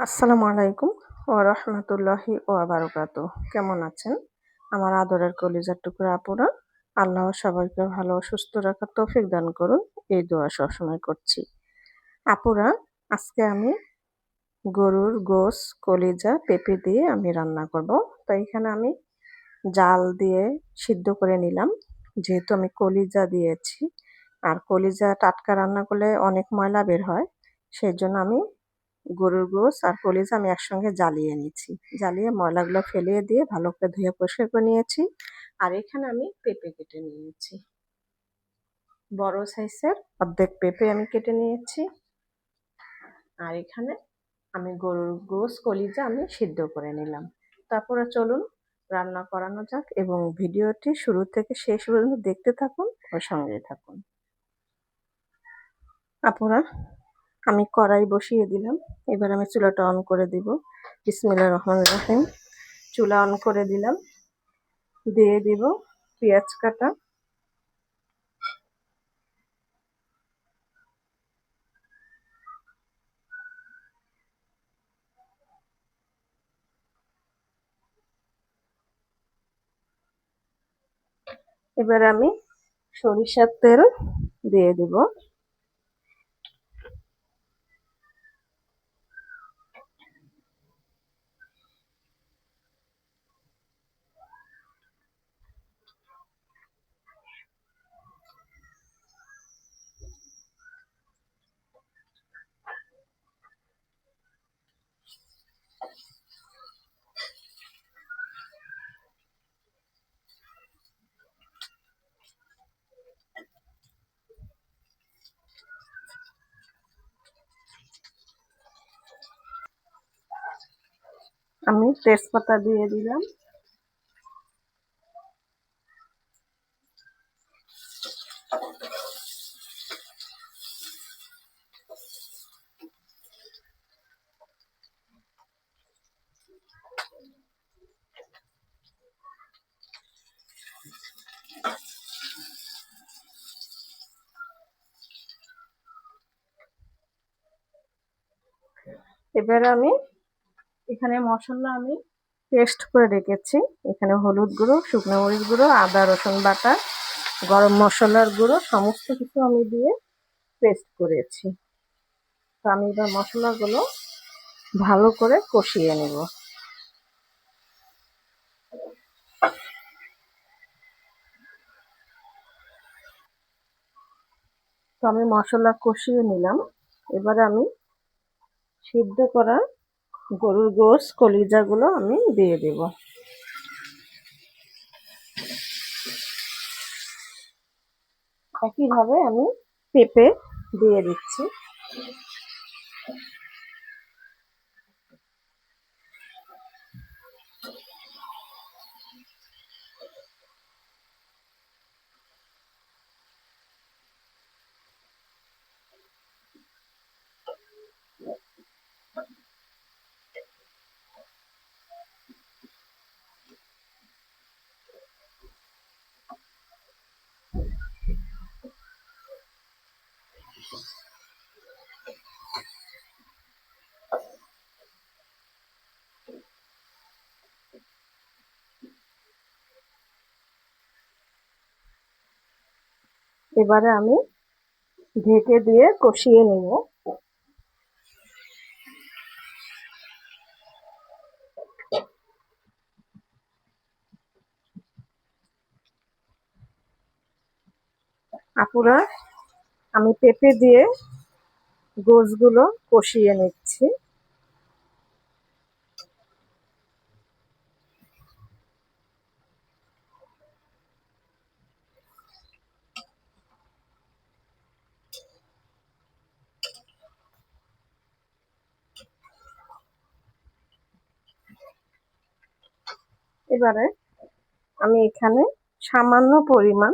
আসসালামু আলাইকুম ওয়া রাহমাতুল্লাহি ওয়া বারাকাতুহু। কেমন আছেন আমার আদরের কলিজার টুকরা আপুরা? আল্লাহ সবাইকে ভালো ও সুস্থ রাখার তৌফিক দান করুন, এই দোয়া সবসময় করছি। আপুরা, আজকে আমি গরুর গোশ, কলিজা, পেঁপে দিয়ে আমি রান্না করব। তো এখানে আমি জাল দিয়ে সিদ্ধ করে নিলাম, যেহেতু আমি কলিজা দিয়েছি। আর কলিজা টাটকা রান্না করলে অনেক ময়লা বের হয়, সেই জন্য আমি গরুর গোশ আর কলিজা আমি একসঙ্গে জ্বালিয়ে নিয়েছি। জ্বালিয়ে ময়লাগুলো ফেলিয়ে দিয়ে ভালো করে ধুয়ে পরিষ্কার করে নিয়েছি। আর এখানে আমি পেঁপে কেটে নিয়েছি, বড় সাইজের অর্ধেক পেঁপে আমি কেটে নিয়েছি। আর এখানে আমি গরুর গোশ, কলিজা আমি সিদ্ধ করে নিলাম। তারপরে চলুন রান্না করানো যাক, এবং ভিডিওটি শুরু থেকে শেষ পর্যন্ত দেখতে থাকুন ও সঙ্গে থাকুন। আপুরা, আমি কড়াই বসিয়ে দিলাম। এবার আমি চুলাটা অন করে দিব। বিসমিল্লাহির রহমানির রহিম। চুলা অন করে দিলাম, দিয়ে দিব পেঁয়াজ কাটা। এবার আমি সরিষার তেল দিয়ে দিব। আমি তেজপাতা দিয়ে দিলাম। এবার আমি এখানে মশলা আমি পেস্ট করে রেখেছি। এখানে হলুদ গুঁড়ো, শুকনো মরিচ গুঁড়ো, আদা রসুন বাটা, গরম মশলার গুঁড়ো সমস্ত কিছু আমি দিয়ে পেস্ট করেছি। তো আমি এবার মশলাগুলো ভালো করে কষিয়ে নেব। তো আমি মশলা কষিয়ে নিলাম। এবারে আমি সিদ্ধ করা গরুর গোশ, কলিজাগুলো আমি দিয়ে দেব। একইভাবে আমি পেঁপে দিয়ে দিচ্ছি। এবারে আমি ঢেকে দিয়ে কষিয়ে নেব। আপুরা, আমি পেঁপে দিয়ে গোশগুলো কষিয়ে নিচ্ছি। এবারে আমি এখানে সামান্য পরিমাণ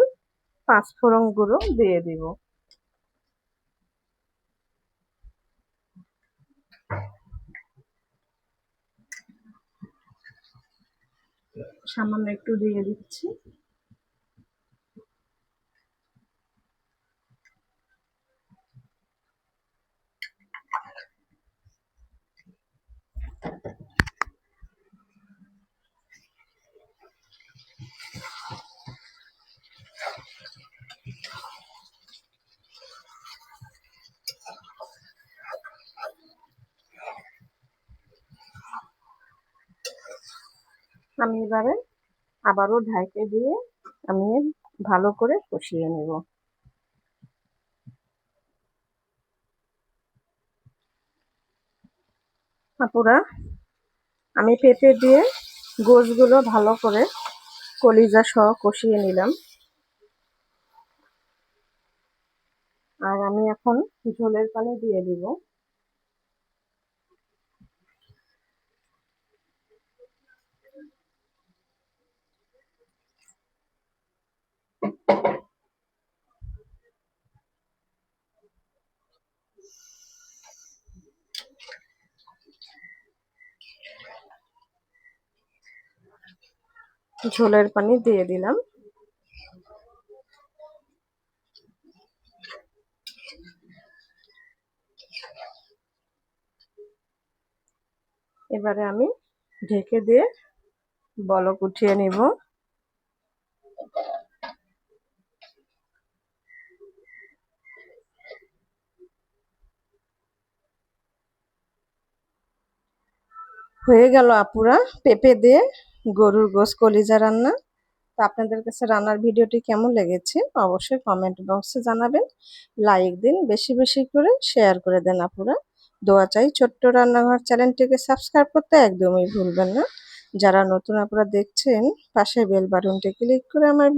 পাঁচফোড়ন গুঁড়ো দিয়ে দিব। সামান্য একটু দিয়ে দিচ্ছি। আমি এবারে আবারও ঢাকে দিয়ে আমি ভালো করে কষিয়ে নেব। আপুরা, আমি পেঁপে দিয়ে গোশগুলো ভালো করে কলিজা সহ কষিয়ে নিলাম। আর আমি এখন ঝোলের পানি দিয়ে দিব। ঝোলের পানি দিয়ে দিলাম। এবারে আমি ঢেকে দিয়ে বলক উঠিয়ে নিব। হয়ে গেল আপুরা পেঁপে দিয়ে গরুর গোশ কলিজা রান্না। তো আপনাদের কাছে রান্নার ভিডিওটি কেমন লেগেছে অবশ্যই কমেন্ট বক্সে জানাবেন। লাইক দিন, বেশি বেশি করে শেয়ার করে দেন আপুরা। দোয়া চাই ছোট্ট রান্নাঘর চ্যানেলটিকে সাবস্ক্রাইব করতে একদমই ভুলবেন না। যারা নতুন আপুরা দেখছেন পাশে বেল বাটনটি ক্লিক করে আমার